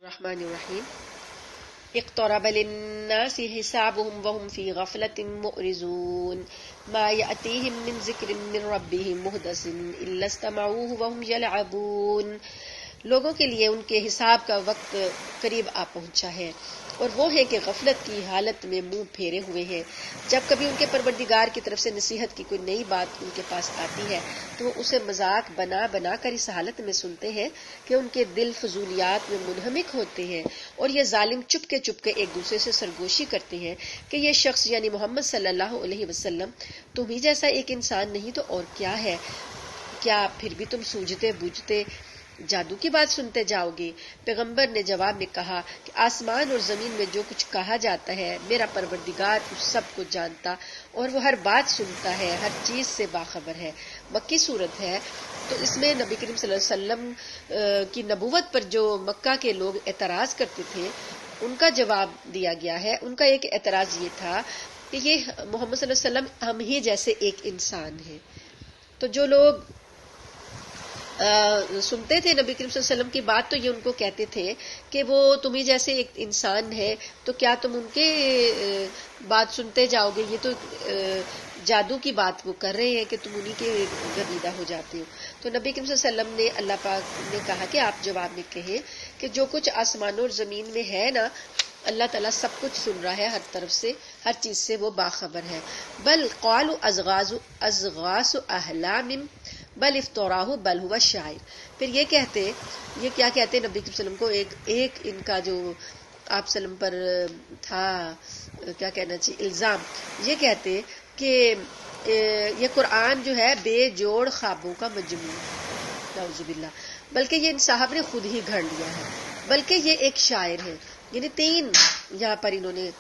الرحمن الرحیم اقترب للناس حسابهم وهم في غفلة معرضون ما يأتيهم من ذکر من ربهم محدث إلا استمعوه وهم يلعبون. لوگوں کے لیے ان کے حساب کا وقت قریب آ پہنچا ہے اور وہ ہے کہ غفلت کی حالت میں منہ پھیرے ہوئے ہیں. جب کبھی ان کے پروردگار کی طرف سے نصیحت کی کوئی نئی بات ان کے پاس آتی ہے تو وہ اسے مذاق بنا بنا کر اس حالت میں سنتے ہیں کہ ان کے دل فضولیات میں منہمک ہوتے ہیں، اور یہ ظالم چپ کے ایک دوسرے سے سرگوشی کرتے ہیں کہ یہ شخص یعنی محمد صلی اللہ علیہ وسلم تم ہی جیسا ایک انسان نہیں تو اور کیا ہے، کیا پھر بھی تم سوجھتے بوجھتے جادو کی بات سنتے جاؤ گے؟ پیغمبر نے جواب میں کہا کہ آسمان اور زمین میں جو کچھ کہا جاتا ہے میرا پروردگار اس سب کو جانتا اور وہ ہر بات سنتا ہے، ہر چیز سے باخبر ہے. مکی صورت ہے تو اس میں نبی کریم صلی اللہ علیہ وسلم کی نبوت پر جو مکہ کے لوگ اعتراض کرتے تھے ان کا جواب دیا گیا ہے. ان کا ایک اعتراض یہ تھا کہ یہ محمد صلی اللہ علیہ وسلم ہم ہی جیسے ایک انسان ہے. تو جو لوگ سنتے تھے نبی کریم صلی اللہ علیہ وسلم کی بات تو یہ ان کو کہتے تھے کہ وہ تمہیں جیسے ایک انسان ہے تو کیا تم ان کے بات سنتے جاؤ گے؟ یہ تو جادو کی بات وہ کر رہے ہیں کہ تم انہی کے گرویدہ ہو جاتے ہو. تو نبی کریم صلی اللہ علیہ وسلم نے اللہ پاک نے کہا کہ آپ جواب میں کہیں کہ جو کچھ آسمانوں اور زمین میں ہے نا اللہ تعالیٰ سب کچھ سن رہا ہے، ہر طرف سے ہر چیز سے وہ باخبر ہے. بل قالوا اضغاث احلام بل افتراہ بل ہوا شاعر. پھر یہ کیا کہتے نبی صلی اللہ علیہ وسلم کو ایک ان کا جو آپ صلی اللہ علیہ وسلم پر تھا کیا کہنا چاہیے الزام، یہ کہتے کہ یہ قرآن جو ہے بے جوڑ خوابوں کا مجموعہ، نعوذ باللہ، بلکہ یہ ان صاحب نے خود ہی گھڑ لیا ہے، بلکہ یہ ایک شاعر ہے. یعنی تین یہاں پر انہوں نے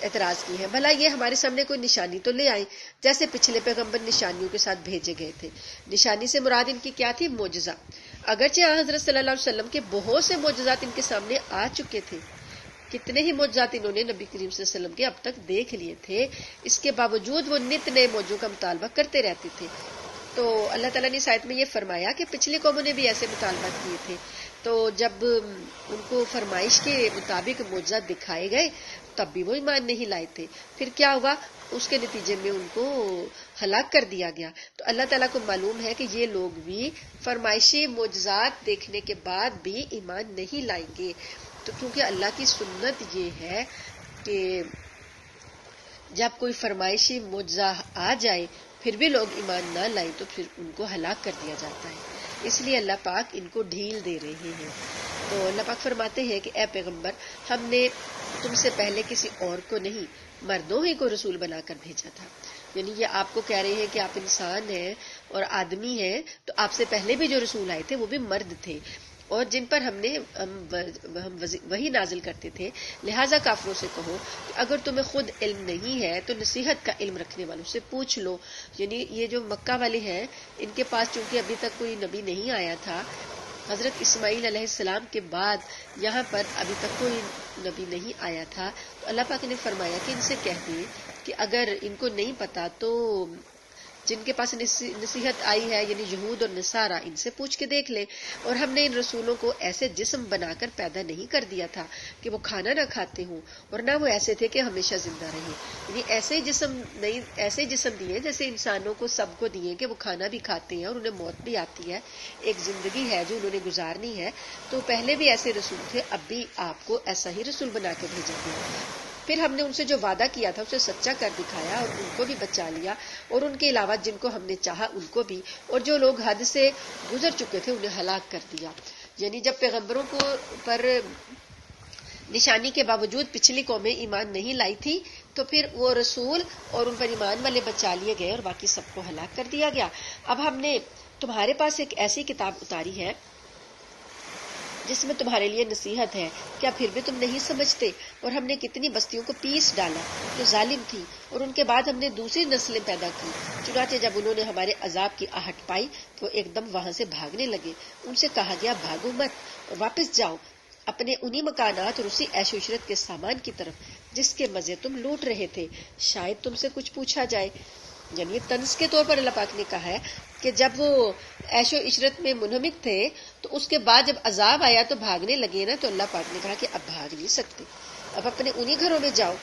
اعتراض کی ہے. بھلا یہ ہمارے سامنے کوئی نشانی تو لے آئے جیسے پچھلے پیغمبر نشانیوں کے ساتھ بھیجے گئے تھے. نشانی سے مراد ان کی کیا تھی؟ معجزہ. اگرچہ حضرت صلی اللہ علیہ وسلم کے بہت سے معجزات ان کے سامنے آ چکے تھے، کتنے ہی معجزات انہوں نے نبی کریم صلی اللہ علیہ وسلم کے اب تک دیکھ لیے تھے، اس کے باوجود وہ نت نئے موضوع کا مطالبہ کرتے رہتے تھے. تو اللہ تعالیٰ نے اس آیت میں یہ فرمایا کہ پچھلی قوموں نے بھی ایسے مطالبات کیے تھے، تو جب ان کو فرمائش کے مطابق معجزات دکھائے گئے تب بھی وہ ایمان نہیں لائے تھے. پھر کیا ہوا؟ اس کے نتیجے میں ان کو ہلاک کر دیا گیا. تو اللہ تعالیٰ کو معلوم ہے کہ یہ لوگ بھی فرمائشی معجزات دیکھنے کے بعد بھی ایمان نہیں لائیں گے. تو کیونکہ اللہ کی سنت یہ ہے کہ جب کوئی فرمائشی معجزہ آ جائے پھر بھی لوگ ایمان نہ لائیں تو پھر ان کو ہلاک کر دیا جاتا ہے. اس لیے اللہ پاک ان کو ڈھیل دے رہے ہیں. تو اللہ پاک فرماتے ہیں کہ اے پیغمبر ہم نے تم سے پہلے کسی اور کو نہیں مردوں ہی کو رسول بنا کر بھیجا تھا. یعنی یہ آپ کو کہہ رہے ہیں کہ آپ انسان ہیں اور آدمی ہیں، تو آپ سے پہلے بھی جو رسول آئے تھے وہ بھی مرد تھے اور جن پر ہم وہی نازل کرتے تھے. لہٰذا کافروں سے کہو کہ اگر تمہیں خود علم نہیں ہے تو نصیحت کا علم رکھنے والوں سے پوچھ لو. یعنی یہ جو مکہ والے ہیں ان کے پاس چونکہ ابھی تک کوئی نبی نہیں آیا تھا، حضرت اسماعیل علیہ السلام کے بعد یہاں پر ابھی تک کوئی نبی نہیں آیا تھا، تو اللہ پاک نے فرمایا کہ ان سے کہہ دیں کہ اگر ان کو نہیں پتا تو جن کے پاس نصیحت آئی ہے یعنی یہود اور نصارہ ان سے پوچھ کے دیکھ لیں. اور ہم نے ان رسولوں کو ایسے جسم بنا کر پیدا نہیں کر دیا تھا کہ وہ کھانا نہ کھاتے ہوں، اور نہ وہ ایسے تھے کہ ہمیشہ زندہ رہیں. یعنی ایسے جسم دیے جیسے انسانوں کو سب کو دیے کہ وہ کھانا بھی کھاتے ہیں اور انہیں موت بھی آتی ہے، ایک زندگی ہے جو انہوں نے گزارنی ہے. تو پہلے بھی ایسے رسول تھے، اب بھی آپ کو ایسا ہی رسول بنا کے بھیجا گیا. پھر ہم نے ان سے جو وعدہ کیا تھا اسے سچا کر دکھایا اور ان کو بھی بچا لیا، اور ان کے علاوہ جن کو ہم نے چاہا ان کو بھی، اور جو لوگ حد سے گزر چکے تھے انہیں ہلاک کر دیا. یعنی جب پیغمبروں کو پر نشانی کے باوجود پچھلی قومیں ایمان نہیں لائی تھی تو پھر وہ رسول اور ان پر ایمان والے بچا لیے گئے اور باقی سب کو ہلاک کر دیا گیا. اب ہم نے تمہارے پاس ایک ایسی کتاب اتاری ہے جس میں تمہارے لیے نصیحت ہے، کیا پھر بھی تم نہیں سمجھتے؟ اور ہم نے کتنی بستیوں کو پیس ڈالا جو ظالم تھی، اور ان کے بعد ہم نے دوسری نسلیں پیدا کی. چنانچہ جب انہوں نے ہمارے عذاب کی آہٹ پائی تو ایک دم وہاں سے بھاگنے لگے. ان سے کہا گیا بھاگو مت اور واپس جاؤ اپنے انہی مکانات اور اسی عیش و عشرت کے سامان کی طرف جس کے مزے تم لوٹ رہے تھے، شاید تم سے کچھ پوچھا جائے. یعنی طنز کے طور پر اللہ پاک نے کہا ہے کہ جب وہ عیش و عشرت میں منہمک تھے تو اس کے بعد جب عذاب آیا تو بھاگنے لگے نا، تو اللہ پاک نے کہا کہ اب بھاگ نہیں سکتے، اب اپنے انہی گھروں میں جاؤ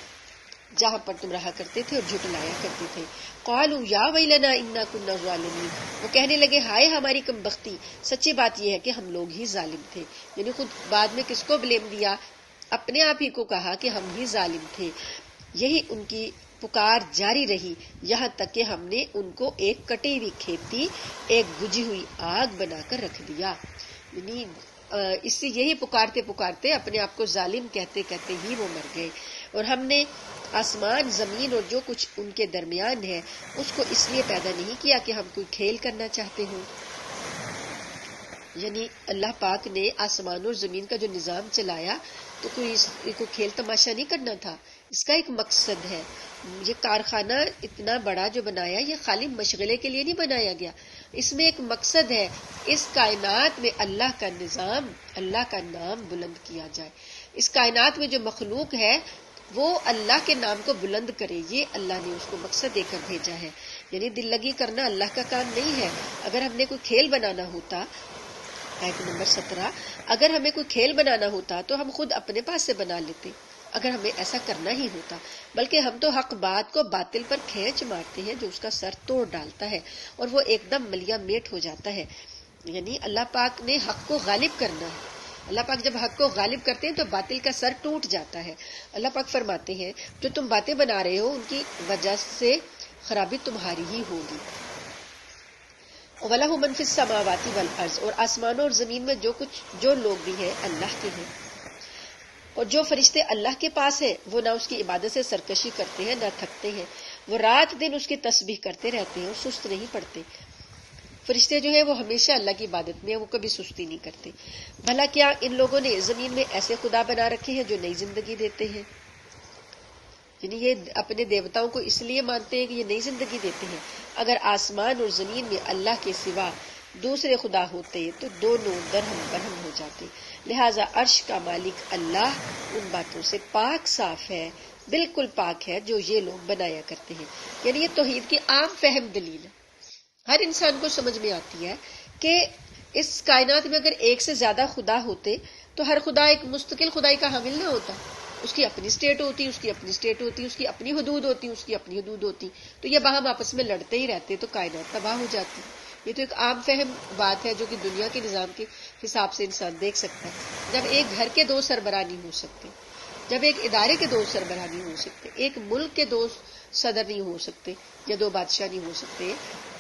جہاں پر تم رہا کرتے تھے اور جھٹلایا کرتے تھے. قالوا یا ویلنا انا کنا ظالمین، وہ کہنے لگے ہائے ہماری کم بختی، سچی بات یہ ہے کہ ہم لوگ ہی ظالم تھے. یعنی خود بعد میں کس کو بلیم دیا؟ اپنے آپ ہی کو کہا کہ ہم ہی ظالم تھے. یہی ان کی پکار جاری رہی یہاں تک کہ ہم نے ان کو ایک کٹی ہوئی کھیتی، ایک بجھی ہوئی آگ بنا کر رکھ دیا. یعنی اس سے یہی پکارتے پکارتے اپنے آپ کو ظالم کہتے کہتے ہی وہ مر گئے. اور ہم نے آسمان، زمین اور جو کچھ ان کے درمیان ہے اس کو اس لیے پیدا نہیں کیا کہ ہم کوئی کھیل کرنا چاہتے ہوں. یعنی اللہ پاک نے آسمان اور زمین کا جو نظام چلایا تو کوئی کھیل تماشا نہیں کرنا تھا، اس کا ایک مقصد ہے. یہ کارخانہ اتنا بڑا جو بنایا یہ خالی مشغلے کے لیے نہیں بنایا گیا، اس میں ایک مقصد ہے، اس کائنات میں اللہ کا نظام، اللہ کا نام بلند کیا جائے. اس کائنات میں جو مخلوق ہے وہ اللہ کے نام کو بلند کرے، یہ اللہ نے اس کو مقصد دے کر بھیجا ہے. یعنی دل لگی کرنا اللہ کا کام نہیں ہے. اگر ہم نے کوئی کھیل بنانا ہوتا، آیت نمبر 17، اگر ہمیں کوئی کھیل بنانا ہوتا تو ہم خود اپنے پاس سے بنا لیتے، اگر ہمیں ایسا کرنا ہی ہوتا. بلکہ ہم تو حق بات کو باطل پر کھینچ مارتے ہیں جو اس کا سر توڑ ڈالتا ہے اور وہ ایک دم ملیا میٹ ہو جاتا ہے. یعنی اللہ پاک نے حق کو غالب کرنا ہے. اللہ پاک جب حق کو غالب کرتے ہیں تو باطل کا سر ٹوٹ جاتا ہے. اللہ پاک فرماتے ہیں جو تم باتیں بنا رہے ہو ان کی وجہ سے خرابی تمہاری ہی ہوگی. وَلَهُ مَن فِي السَّمَاوَاتِ وَالْأَرْضِ، اور آسمانوں اور زمین میں جو لوگ بھی ہیں اللہ کے ہیں. اور جو فرشتے اللہ کے پاس ہیں وہ نہ اس کی عبادت سے سرکشی کرتے ہیں نہ تھکتے ہیں، وہ رات دن اس کی تسبیح کرتے رہتے ہیں اور سست نہیں پڑتے. فرشتے جو ہیں وہ ہمیشہ اللہ کی عبادت میں، وہ کبھی سستی نہیں کرتے. بھلا کیا ان لوگوں نے زمین میں ایسے خدا بنا رکھے ہیں جو نئی زندگی دیتے ہیں؟ یعنی یہ اپنے دیوتاؤں کو اس لیے مانتے ہیں کہ یہ نئی زندگی دیتے ہیں. اگر آسمان اور زمین میں اللہ کے سوا دوسرے خدا ہوتے تو دونوں درہم برہم ہو جاتے. لہذا عرش کا مالک اللہ ان باتوں سے پاک صاف ہے، بالکل پاک ہے جو یہ لوگ بنایا کرتے ہیں. یعنی یہ توحید کی عام فہم دلیل ہے، ہر انسان کو سمجھ میں آتی ہے کہ اس کائنات میں اگر ایک سے زیادہ خدا ہوتے تو ہر خدا ایک مستقل خدائی کا حامل نہ ہوتا. اس کی اپنی سٹیٹ ہوتی، اس کی اپنی سٹیٹ ہوتی، اس کی اپنی حدود ہوتی، اس کی اپنی حدود ہوتی، تو یہ باہم آپس میں لڑتے ہی رہتے تو کائنات تباہ ہو جاتی. یہ تو ایک عام فہم بات ہے جو کہ دنیا کے نظام کے حساب سے انسان دیکھ سکتا ہے. جب ایک گھر کے دو سربراہ نہیں ہو سکتے، جب ایک ادارے کے دو سربراہ نہیں ہو سکتے، ایک ملک کے دو صدر نہیں ہو سکتے یا دو بادشاہ نہیں ہو سکتے،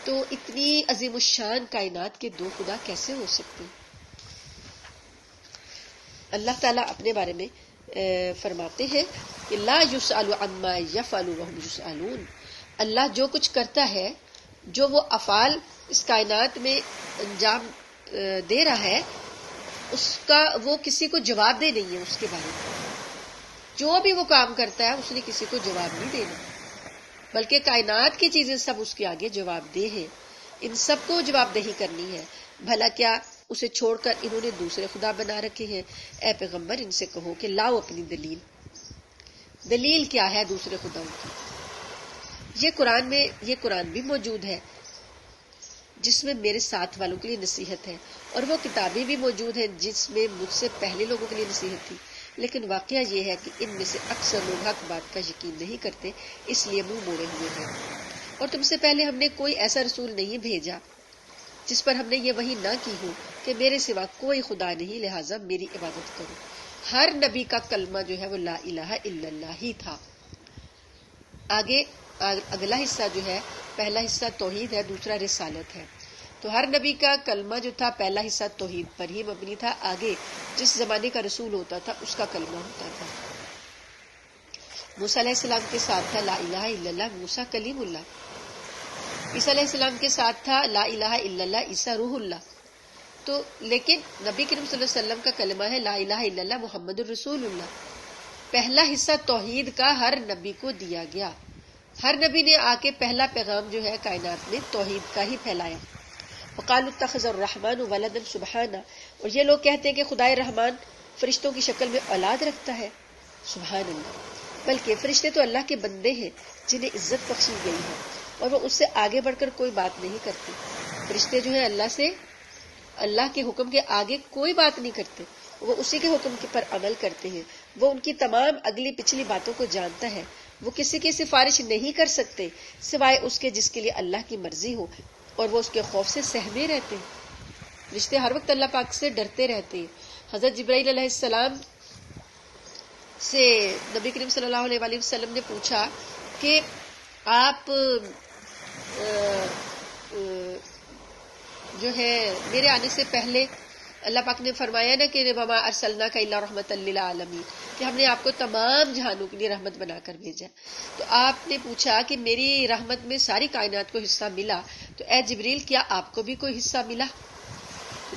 تو اتنی عظیم الشان کائنات کے دو خدا کیسے ہو سکتے؟ اللہ تعالیٰ اپنے بارے میں فرماتے ہیں کہ لا یسأل عما یفعل وهم یسألون. اللہ جو کچھ کرتا ہے، جو وہ افعال اس کائنات میں انجام دے رہا ہے، اس کا وہ کسی کو جواب دہ نہیں ہے. اس کے بارے میں جو بھی وہ کام کرتا ہے اس نے کسی کو جواب نہیں دینا، بلکہ کائنات کی چیزیں سب اس کے آگے جواب دہ ہیں. ان سب کو جواب دہی کرنی ہے. بھلا کیا اسے چھوڑ کر انہوں نے دوسرے خدا بنا رکھے ہیں؟ اے پیغمبر ان سے کہو کہ لاؤ اپنی دلیل کیا ہے دوسرے خداؤں کی. یہ قرآن بھی موجود ہے جس میں میرے ساتھ والوں کے لیے نصیحت ہے، اور وہ کتابیں بھی موجود ہیں جس میں مجھ سے پہلے لوگوں کے لیے نصیحت تھی. لیکن واقعہ یہ ہے کہ ان میں سے اکثر لوگ حق بات کا یقین نہیں کرتے، اس لیے منہ موڑے ہوئے ہیں. اور تم سے پہلے ہم نے کوئی ایسا رسول نہیں بھیجا جس پر ہم نے یہ وحی نہ کی ہو کہ میرے سوا کوئی خدا نہیں، لہٰذا میری عبادت کرو. ہر نبی کا کلمہ جو ہے وہ لا الہ الا اللہ ہی تھا. آگے اگلا حصہ جو ہے، پہلا حصہ توحید ہے، دوسرا رسالت ہے. تو ہر نبی کا کلمہ جو تھا پہلا حصہ توحید پر ہی مبنی تھا. آگے جس زمانے کا رسول ہوتا تھا اس کا کلمہ ہوتا تھا. موسیٰ علیہ السلام کے ساتھ تھا لا الہ الا اللہ، موسیٰ کلیم اللہ. عیسیٰ علیہ السلام کے ساتھ تھا لا الہ الا اللہ، عیسیٰ روح اللہ. تو لیکن نبی کریم صلی اللہ علیہ وسلم کا کلمہ ہے لا الہ الا اللہ محمد الرسول اللہ. پہلا حصہ توحید کا ہر نبی کو دیا گیا. ہر نبی نے آ کے پہلا پیغام جو ہے کائنات میں توحید کا ہی پھیلایا. وقالوا اتخذ الرحمن ولدا سبحانہ، اور یہ لوگ کہتے ہیں کہ خدائے رحمان فرشتوں کی شکل میں اولاد رکھتا ہے. سبحان اللہ، بلکہ فرشتے تو اللہ کے بندے ہیں جنہیں عزت بخشی گئی ہے، اور وہ اس سے آگے بڑھ کر کوئی بات نہیں کرتے. فرشتے جو ہیں اللہ سے اللہ کے حکم کے آگے کوئی بات نہیں کرتے، وہ اسی کے حکم کے پر عمل کرتے ہیں، وہ ان کی تمام اگلی پچھلی باتوں کو جانتا ہے، وہ کسی کی سفارش نہیں کر سکتے سوائے اس کے جس کے لیے اللہ کی مرضی ہو، اور وہ اس کے خوف سے سہمے رہتے ہیں، رشتے ہر وقت اللہ پاک سے ڈرتے رہتے ہیں۔ حضرت جبرائیل علیہ السلام سے نبی کریم صلی اللہ علیہ وآلہ وسلم نے پوچھا کہ آپ جو ہے میرے آنے سے پہلے، اللہ پاک نے فرمایا نا کہ وما ارسلناک الا رحمۃ للعالمین، کہ ہم نے آپ کو تمام جہانوں کے لیے رحمت بنا کر بھیجا، تو آپ نے پوچھا کہ میری رحمت میں ساری کائنات کو حصہ ملا، تو اے جبریل کیا آپ کو بھی کوئی حصہ ملا؟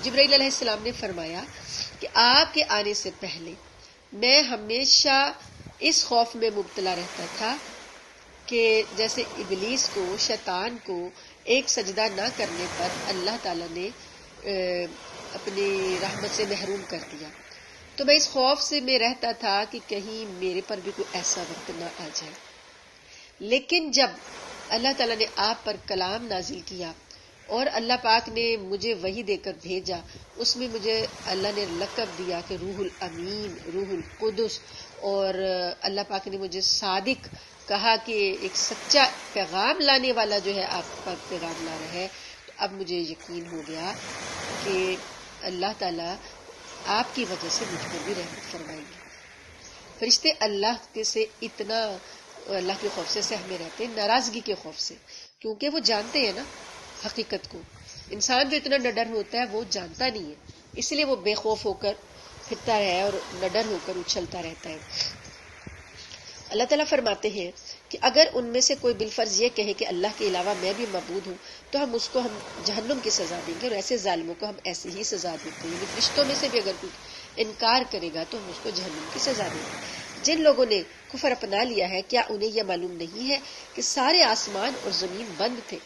جبرائیل علیہ السلام نے فرمایا کہ آپ کے آنے سے پہلے میں ہمیشہ اس خوف میں مبتلا رہتا تھا کہ جیسے ابلیس کو، شیطان کو ایک سجدہ نہ کرنے پر اللہ تعالیٰ نے اپنی رحمت سے محروم کر دیا، تو میں اس خوف سے میں رہتا تھا کہ کہیں میرے پر بھی کوئی ایسا وقت نہ آ جائے۔ لیکن جب اللہ تعالیٰ نے آپ پر کلام نازل کیا اور اللہ پاک نے مجھے وحی دے کر بھیجا، اس میں مجھے اللہ نے لقب دیا کہ روح الامین، روح القدس، اور اللہ پاک نے مجھے صادق کہا کہ ایک سچا پیغام لانے والا جو ہے آپ پر پیغام لا رہا ہے، تو اب مجھے یقین ہو گیا کہ اللہ تعالیٰ آپ کی وجہ سے مجھ پر بھی رحمت فرمائیں گے۔ فرشتے اللہ کے سے اتنا اللہ کے خوف سے سہمے رہتے ہیں، ناراضگی کے خوف سے، کیونکہ وہ جانتے ہیں نا حقیقت کو۔ انسان جو اتنا نڈر ہوتا ہے وہ جانتا نہیں ہے، اس لیے وہ بے خوف ہو کر پھرتا ہے اور نڈر ہو کر اچھلتا رہتا ہے۔ اللہ تعالیٰ فرماتے ہیں کہ اگر ان میں سے کوئی بالفرض یہ کہے کہ اللہ کے علاوہ میں بھی معبود ہوں تو ہم اس کو جہنم کی سزا دیں گے، اور ایسے ظالموں کو ہم ایسی ہی سزا دیتے ہیں، یعنی فرشتوں میں سے بھی اگر کوئی انکار کرے گا تو ہم اس کو جہنم کی سزا دیں گے۔ جن لوگوں نے کفر اپنا لیا ہے کیا انہیں یہ معلوم نہیں ہے کہ سارے آسمان اور زمین بند تھے،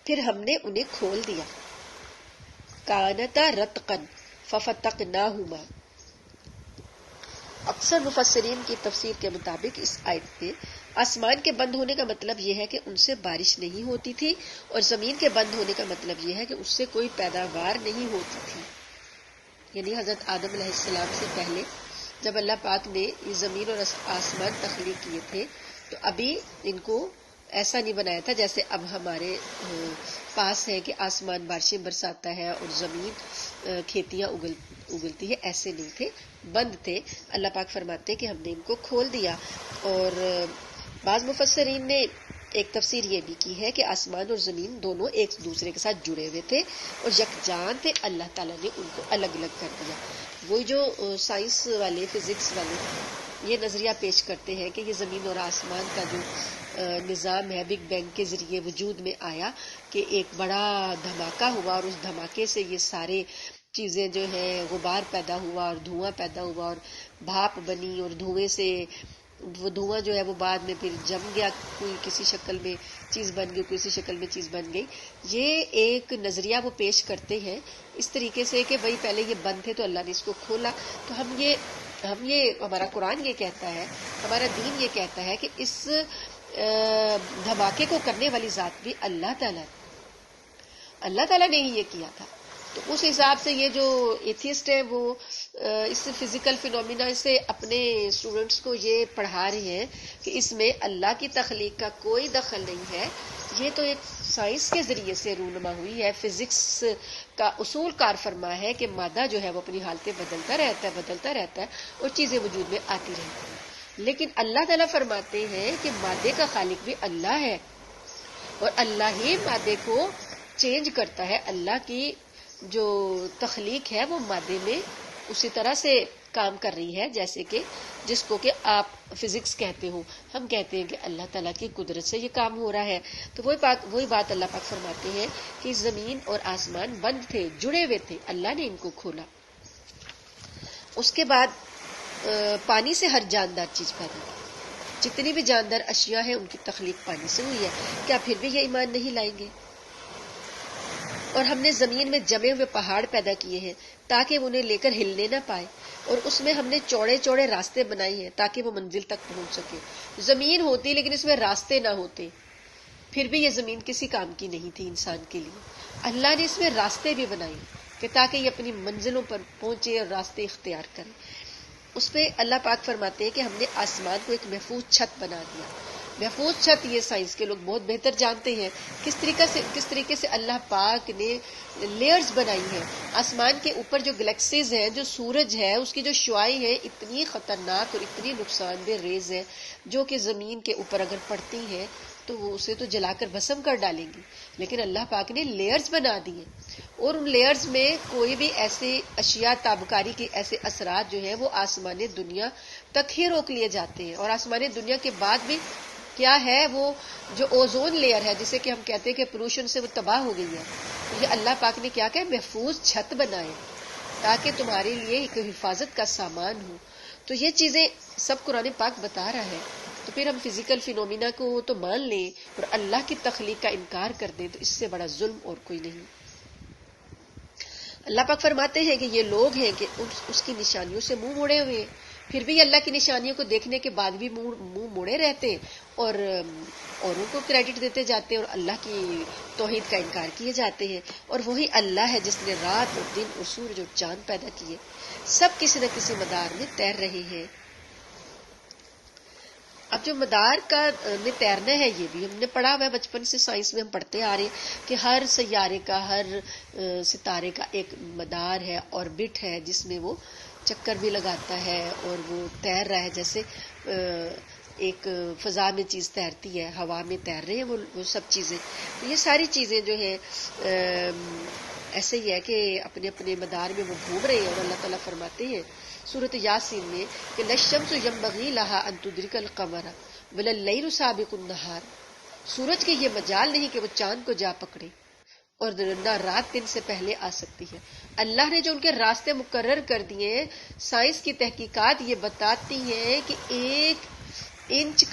پھر ہم نے انہیں کھول دیا، کانتا رتقا ففتقناہما۔ اکثر مفسرین کی تفسیر کے مطابق اس آیت میں آسمان کے بند ہونے کا مطلب یہ ہے کہ ان سے بارش نہیں ہوتی تھی، اور زمین کے بند ہونے کا مطلب یہ ہے کہ اس سے کوئی پیداوار نہیں ہوتی تھی، یعنی حضرت آدم علیہ السلام سے پہلے جب اللہ پاک نے یہ زمین اور آسمان تخلیق کیے تھے تو ابھی ان کو ایسا نہیں بنایا تھا جیسے اب ہمارے پاس ہے کہ آسمان بارشیں برساتا ہے اور زمین کھیتیاں اگلتی ہے، ایسے نہیں تھے، بند تھے۔ اللہ پاک فرماتے کہ ہم نے ان کو کھول دیا۔ اور بعض مفسرین نے ایک تفسیر یہ بھی کی ہے کہ آسمان اور زمین دونوں ایک دوسرے کے ساتھ جڑے ہوئے تھے اور یکجان تھے، اللہ تعالیٰ نے ان کو الگ الگ کر دیا۔ وہی جو سائنس والے، فزکس والے یہ نظریہ پیش کرتے ہیں کہ یہ زمین اور آسمان کا جو نظام ہے بگ بینگ کے ذریعے وجود میں آیا، کہ ایک بڑا دھماکہ ہوا اور اس دھماکے سے یہ سارے چیزیں جو ہیں غبار پیدا ہوا اور دھواں پیدا ہوا اور بھاپ بنی، اور دھوئیں سے وہ دھواں جو ہے وہ بعد میں پھر جم گیا، کوئی کسی شکل میں چیز بن گئی، کسی شکل میں چیز بن گئی۔ یہ ایک نظریہ وہ پیش کرتے ہیں اس طریقے سے کہ بھئی پہلے یہ بند تھے تو اللہ نے اس کو کھولا۔ تو ہم یہ ہمارا قرآن یہ کہتا ہے، ہمارا دین یہ کہتا ہے کہ اس دھماکے کو کرنے والی ذات بھی اللہ تعالیٰ نے ہی یہ کیا تھا۔ تو اس حساب سے یہ جو ایتھیسٹ ہے وہ اس فزیکل فینومینا سے اپنے اسٹوڈنٹس کو یہ پڑھا رہے ہیں کہ اس میں اللہ کی تخلیق کا کوئی دخل نہیں ہے، یہ تو ایک سائنس کے ذریعے سے رونما ہوئی ہے، فزکس کا اصول کار فرما ہے کہ مادہ جو ہے وہ اپنی حالتیں بدلتا رہتا ہے اور چیزیں وجود میں آتی رہتی ہیں۔ لیکن اللہ تعالیٰ فرماتے ہیں کہ مادے کا خالق بھی اللہ ہے، اور اللہ ہی مادے کو چینج کرتا ہے۔ اللہ کی جو تخلیق ہے وہ مادے میں اسی طرح سے کام کر رہی ہے جیسے کہ جس کو کہ آپ فزکس کہتے ہو، ہم کہتے ہیں کہ اللہ تعالیٰ کی قدرت سے یہ کام ہو رہا ہے۔ تو وہی بات اللہ پاک فرماتے ہیں کہ زمین اور آسمان بند تھے، جڑے ہوئے تھے، اللہ نے ان کو کھولا۔ اس کے بعد پانی سے ہر جاندار چیز پیدا کی، جتنی بھی جاندار اشیاء ہیں ان کی تخلیق پانی سے ہوئی ہے، کیا پھر بھی یہ ایمان نہیں لائیں گے؟ اور ہم نے زمین میں جمے ہوئے پہاڑ پیدا کیے ہیں تاکہ وہ انہیں لے کر ہلنے نہ پائے، اور اس میں ہم نے چوڑے چوڑے راستے بنائے ہیں تاکہ وہ منزل تک پہنچ سکے۔ زمین ہوتی لیکن اس میں راستے نہ ہوتے، پھر بھی یہ زمین کسی کام کی نہیں تھی انسان کے لیے۔ اللہ نے اس میں راستے بھی بنائے، کہ تاکہ یہ اپنی منزلوں پر پہنچے اور راستے اختیار کریں. اس پہ اللہ پاک فرماتے ہیں کہ ہم نے آسمان کو ایک محفوظ چھت بنا دیا. محفوظ چھت یہ سائنس کے لوگ بہت بہتر جانتے ہیں کس طریقے سے اللہ پاک نے لیئرز بنائی ہیں. آسمان کے اوپر جو گلیکسیز ہیں، جو سورج ہے، اس کی جو شعاعیں ہیں اتنی خطرناک اور اتنی نقصان دہ ریز ہیں جو کہ زمین کے اوپر اگر پڑتی ہیں تو وہ اسے تو جلا کر بھسم کر ڈالیں گی. لیکن اللہ پاک نے لیئرز بنا دی ہیں اور ان لیئرز میں کوئی بھی ایسے اشیاء تابکاری کے ایسے اثرات جو ہیں وہ آسمان دنیا تک ہی روک لیے جاتے ہیں. اور آسمان دنیا کے بعد بھی کیا ہے، وہ جو اوزون لیئر ہے جسے کہ ہم کہتے ہیں کہ پولوشن سے وہ تباہ ہو گئی ہے، تو یہ اللہ پاک نے کیا کہ محفوظ چھت بنائے تاکہ تمہارے لیے ایک حفاظت کا سامان ہو. تو یہ چیزیں سب قرآن پاک بتا رہا ہے. تو پھر ہم فزیکل فینومینا کو تو مان لیں اور اللہ کی تخلیق کا انکار کر دیں تو اس سے بڑا ظلم اور کوئی نہیں. اللہ پاک فرماتے ہیں کہ یہ لوگ ہیں کہ اس کی نشانیوں سے منہ موڑے ہوئے ہیں، پھر بھی اللہ کی نشانیوں کو دیکھنے کے بعد بھی منہ موڑے رہتے ہیں اور اوروں کو کریڈٹ دیتے جاتے ہیں اور اللہ کی توحید کا انکار کیے جاتے ہیں. اور وہی اللہ ہے جس نے رات اور دن اور سورج اور چاند پیدا کیے، سب کسی نہ کسی مدار میں تیر رہے ہیں. اب جو مدار کا میں تیرنا ہے یہ بھی ہم نے پڑھا ہوا ہے بچپن سے، سائنس میں ہم پڑھتے آ رہے ہیں کہ ہر سیارے کا، ہر ستارے کا ایک مدار ہے، آربٹ ہے جس میں وہ چکر بھی لگاتا ہے اور وہ تیر رہا ہے. جیسے ایک فضا میں چیز تیرتی ہے، ہوا میں تیر رہے ہیں وہ سب چیزیں. تو یہ ساری چیزیں جو ہیں ایسے ہی ہے کہ اپنے اپنے مدار میں وہ گھوم رہے ہیں. اور اللہ تعالیٰ فرماتے ہیں سورۃ یاسین میں کہ لَلشَّمْسُ يَنبَغِي لَهَا أَن تُدْرِكَ الْقَمَرَ وَلَا اللَّيْلُ سَابِقُ النَّهَارِ. سورج کے یہ مجال نہیں کہ وہ چاند کو جا پکڑے اور نہ رات دن سے پہلے آ سکتی ہے. اللہ نے جو ان کے راستے مقرر کر دیے ہیں، سائنس کی تحقیقات یہ بتاتی ہیں کہ 1 انچ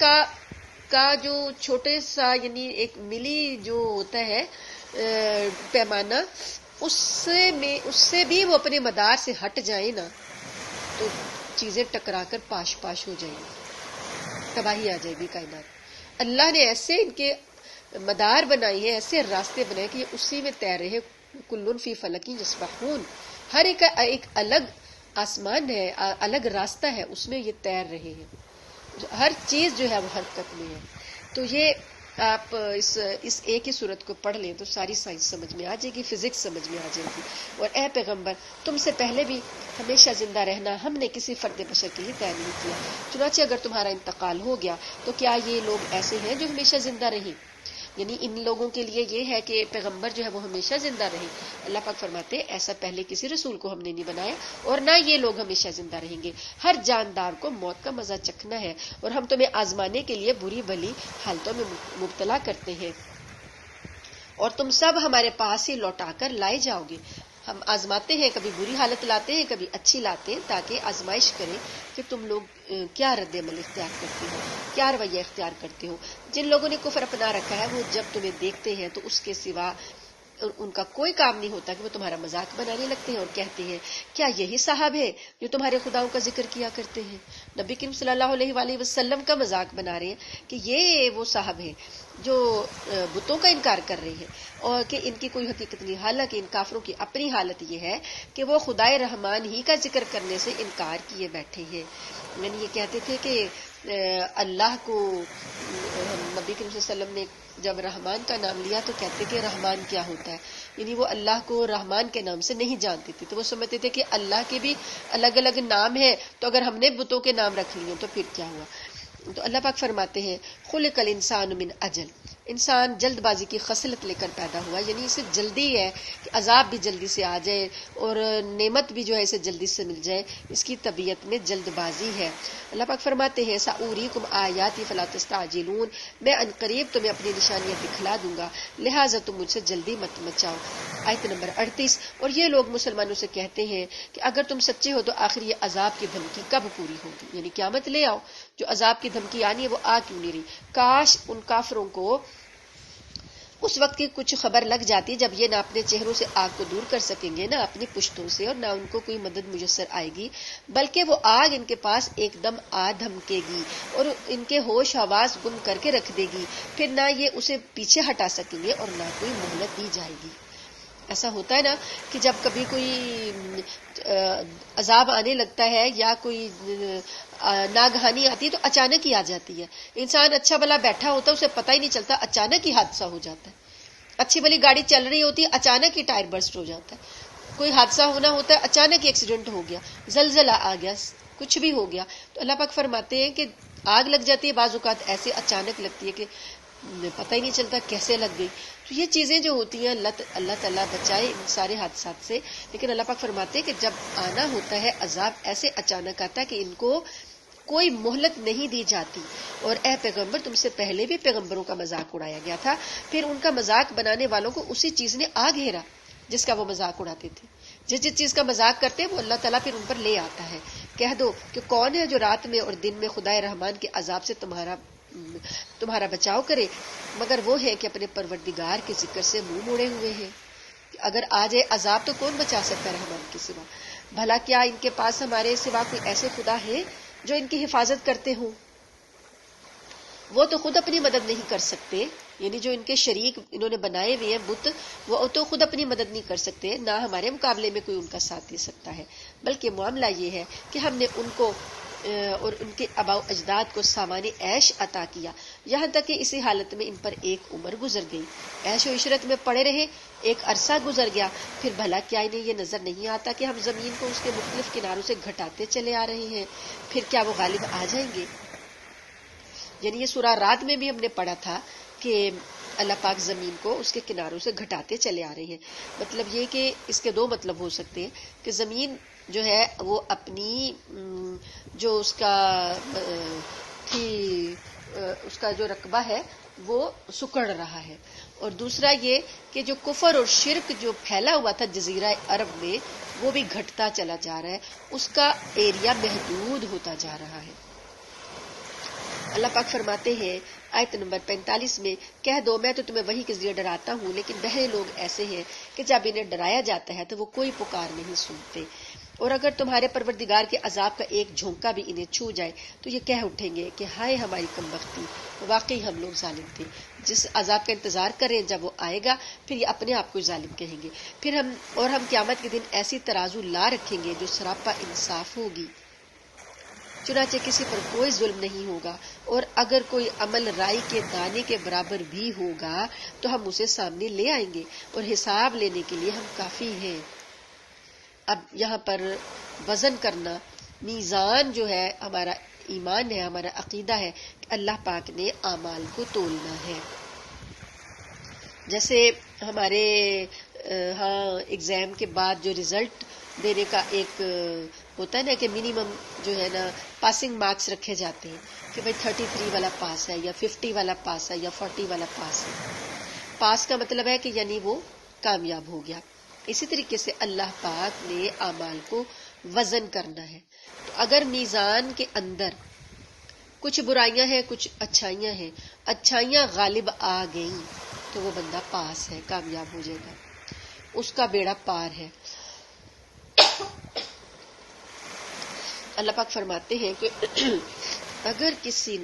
کا جو چھوٹے سا یعنی 1 ملی جو ہوتا ہے پیمانہ، اس سے بھی وہ اپنے مدار سے ہٹ جائیں نا تو چیزیں ٹکرا کر پاش ہو جائیں گی، تباہی آ جائے گی کائنات. اللہ نے ایسے ان کے مدار بنائی ہے، ایسے راستے بنائے کہ یہ اسی میں تیر رہے. کلن فی فلک یسبحون، ہر ایک الگ آسمان ہے، الگ راستہ ہے، اس میں یہ تیر رہے ہیں. ہر چیز جو ہے وہ حرکت میں ہے. تو یہ آپ اس ایک ہی صورت کو پڑھ لیں تو ساری سائنس سمجھ میں آ جائے گی، فزکس سمجھ میں آ جائے گی. اور اے پیغمبر، تم سے پہلے بھی ہمیشہ زندہ رہنا ہم نے کسی فرد بشر کے لیے طے نہیں کیا، چنانچہ اگر تمہارا انتقال ہو گیا تو کیا یہ لوگ ایسے ہیں جو ہمیشہ زندہ رہیں؟ یعنی ان لوگوں کے لیے یہ ہے کہ پیغمبر جو ہے وہ ہمیشہ زندہ رہے. اللہ پاک فرماتے ہیں ایسا پہلے کسی رسول کو ہم نے نہیں بنایا اور نہ یہ لوگ ہمیشہ زندہ رہیں گے. ہر جاندار کو موت کا مزہ چکھنا ہے اور ہم تمہیں آزمانے کے لیے بری بھلی حالتوں میں مبتلا کرتے ہیں اور تم سب ہمارے پاس ہی لوٹا کر لائے جاؤ گے. ہم آزماتے ہیں، کبھی بری حالت لاتے ہیں، کبھی اچھی لاتے ہیں تاکہ آزمائش کریں کہ تم لوگ کیا رد عمل اختیار کرتے ہو، کیا رویہ اختیار کرتے ہو. جن لوگوں نے کفر اپنا رکھا ہے وہ جب تمہیں دیکھتے ہیں تو اس کے سوا ان کا کوئی کام نہیں ہوتا کہ وہ تمہارا مذاق بنانے لگتے ہیں اور کہتے ہیں کیا یہی صاحب ہے جو تمہارے خداؤں کا ذکر کیا کرتے ہیں. نبی کریم صلی اللہ علیہ وآلہ وسلم کا مذاق بنا رہے ہیں کہ یہ وہ صاحب ہے جو بتوں کا انکار کر رہے ہیں اور کہ ان کی کوئی حقیقت نہیں. حالانکہ ان کافروں کی اپنی حالت یہ ہے کہ وہ خدائے رحمان ہی کا ذکر کرنے سے انکار کیے بیٹھے ہیں. یعنی یہ کہتے تھے کہ اللہ کو، نبی کریم صلی اللہ علیہ وسلم نے جب رحمان کا نام لیا تو کہتے کہ رحمان کیا ہوتا ہے، یعنی وہ اللہ کو رحمان کے نام سے نہیں جانتے تھے. تو وہ سمجھتے تھے کہ اللہ کے بھی الگ الگ نام ہیں، تو اگر ہم نے بتوں کے نام رکھ لیے تو پھر کیا ہوا. تو اللہ پاک فرماتے ہیں خلق الانسان من اجل، انسان جلد بازی کی خصلت لے کر پیدا ہوا، یعنی اسے جلدی ہے کہ عذاب بھی جلدی سے آ جائے اور نعمت بھی جو ہے اسے جلدی سے مل جائے، اس کی طبیعت میں جلد بازی ہے. اللہ پاک فرماتے ہیں سأوریکم آیاتی فلا تستعجلون، میں ان قریب تمہیں اپنی نشانیاں دکھلا دوں گا لہٰذا تم مجھ سے جلدی مت مچاؤ. آیت نمبر 38. اور یہ لوگ مسلمانوں سے کہتے ہیں کہ اگر تم سچے ہو تو آخر یہ عذاب کی دھمکی کب پوری ہوگی، یعنی قیامت لے آؤ، جو عذاب کی دھمکی آنی ہے وہ آ کیوں نہیں رہی. کاش ان کافروں کو اس وقت کی کچھ خبر لگ جاتی جب یہ نہ اپنے چہروں سے آگ کو دور کر سکیں گے، نہ اپنی پشتوں سے، اور نہ ان کو کوئی مدد میسر آئے گی، بلکہ وہ آگ ان کے پاس ایک دم آ دھمکے گی اور ان کے ہوش حواس گم کر کے رکھ دے گی، پھر نہ یہ اسے پیچھے ہٹا سکیں گے اور نہ کوئی مہلت دی جائے گی. ایسا ہوتا ہے نا کہ جب کبھی کوئی عذاب آنے لگتا ہے یا کوئی ناگہانی آتی ہے تو اچانک ہی آ جاتی ہے. انسان اچھا بھلا بیٹھا ہوتا ہے، اسے پتہ ہی نہیں چلتا، اچانک ہی حادثہ ہو جاتا ہے. اچھی بھلی گاڑی چل رہی ہوتی ہے، اچانک ہی ٹائر برسٹ ہو جاتا ہے. کوئی حادثہ ہونا ہوتا ہے، اچانک ہی ایکسیڈنٹ ہو گیا، زلزلہ آ گیا، کچھ بھی ہو گیا. تو اللہ پاک فرماتے ہیں کہ آگ لگ جاتی ہے، بعض اوقات ایسے اچانک لگتی ہے کہ پتہ ہی نہیں چلتا کیسے لگ گئی. تو یہ چیزیں جو ہوتی ہیں اللہ تعالیٰ بچائے ان سارے حادثات سے. لیکن اللہ پاک فرماتے ہیں کہ جب آنا ہوتا ہے عذاب ایسے اچانک آتا ہے کہ ان کو کوئی مہلت نہیں دی جاتی. اور اے پیغمبر، تم سے پہلے بھی پیغمبروں کا مذاق اڑایا گیا تھا، پھر ان کا مذاق بنانے والوں کو اسی چیز نے آ گھیرا جس کا وہ مذاق اڑاتے تھے. جس چیز کا مذاق کرتے ہیں وہ اللہ تعالیٰ پھر ان پر لے آتا ہے. کہہ دو کہ کون ہے جو رات میں اور دن میں خدائے رحمان کے عذاب سے تمہارا بچاؤ کرے، مگر وہ ہے کہ اپنے پروردگار کے ذکر سے منہ موڑے ہوئے ہیں. اگر آ جائے عذاب تو کون بچا سکتا ہے رحمان کے سوا؟ بھلا کیا ان کے پاس ہمارے سوا کوئی ایسے خدا ہے جو ان کی حفاظت کرتے ہوں؟ وہ تو خود اپنی مدد نہیں کر سکتے. یعنی جو ان کے شریک انہوں نے بنائے ہوئے ہیں بت، وہ تو خود اپنی مدد نہیں کر سکتے، نہ ہمارے مقابلے میں کوئی ان کا ساتھ دے سکتا ہے. بلکہ معاملہ یہ ہے کہ ہم نے ان کو اور ان کے آباء و اجداد کو سامان عیش عطا کیا، یہاں تک کہ اسی حالت میں ان پر ایک عمر گزر گئی. عیش و عشرت میں پڑے رہے، ایک عرصہ گزر گیا، پھر بھلا کیا انہیں یہ نظر نہیں آتا کہ ہم زمین کو اس کے مختلف کناروں سے گھٹاتے چلے آ رہے ہیں؟ پھر کیا وہ غالب آ جائیں گے؟ یعنی یہ سورہ رات میں بھی ہم نے پڑھا تھا کہ اللہ پاک زمین کو اس کے کناروں سے گھٹاتے چلے آ رہے ہیں. مطلب یہ کہ اس کے دو مطلب ہو سکتے ہیں کہ زمین جو ہے وہ اپنی جو اس کا جو رقبہ ہے وہ سکڑ رہا ہے، اور دوسرا یہ کہ جو کفر اور شرک جو پھیلا ہوا تھا جزیرہ عرب میں وہ بھی گھٹتا چلا جا رہا ہے، اس کا ایریا محدود ہوتا جا رہا ہے. اللہ پاک فرماتے ہیں آیت نمبر 45 میں، کہہ دو میں تو تمہیں وحی کے ذریعے ڈراتا ہوں، لیکن بہرے لوگ ایسے ہیں کہ جب انہیں ڈرایا جاتا ہے تو وہ کوئی پکار نہیں سنتے. اور اگر تمہارے پروردگار کے عذاب کا ایک جھونکا بھی انہیں چھو جائے تو یہ کہہ اٹھیں گے کہ ہائے ہماری کم بختی، واقعی ہم لوگ ظالم تھے. جس عذاب کا انتظار کریں جب وہ آئے گا پھر یہ اپنے آپ کو ظالم کہیں گے. پھر ہم قیامت کے دن ایسی ترازو لا رکھیں گے جو سراپا انصاف ہوگی، چنانچہ کسی پر کوئی ظلم نہیں ہوگا. اور اگر کوئی عمل رائی کے دانے کے برابر بھی ہوگا تو ہم اسے سامنے لے آئیں گے اور حساب لینے کے لیے ہم کافی ہیں. اب یہاں پر وزن کرنا، میزان جو ہے ہمارا ایمان ہے، ہمارا عقیدہ ہے کہ اللہ پاک نے اعمال کو تولنا ہے. جیسے ہمارے ایگزام کے بعد جو رزلٹ دینے کا ایک ہوتا ہے نا کہ منیمم جو ہے نا پاسنگ مارکس رکھے جاتے ہیں کہ بھائی 33 والا پاس ہے یا 50 والا پاس ہے یا 40 والا پاس ہے. پاس کا مطلب ہے کہ یعنی وہ کامیاب ہو گیا. اسی طریقے سے اللہ پاک نے اعمال کو وزن کرنا ہے. تو اگر میزان کے اندر کچھ برائیاں ہیں کچھ اچھائیاں ہیں، اچھائیاں غالب آ گئیں تو وہ بندہ پاس ہے، کامیاب ہو جائے گا، اس کا بیڑا پار ہے. اللہ پاک فرماتے ہیں کہ اگر کسی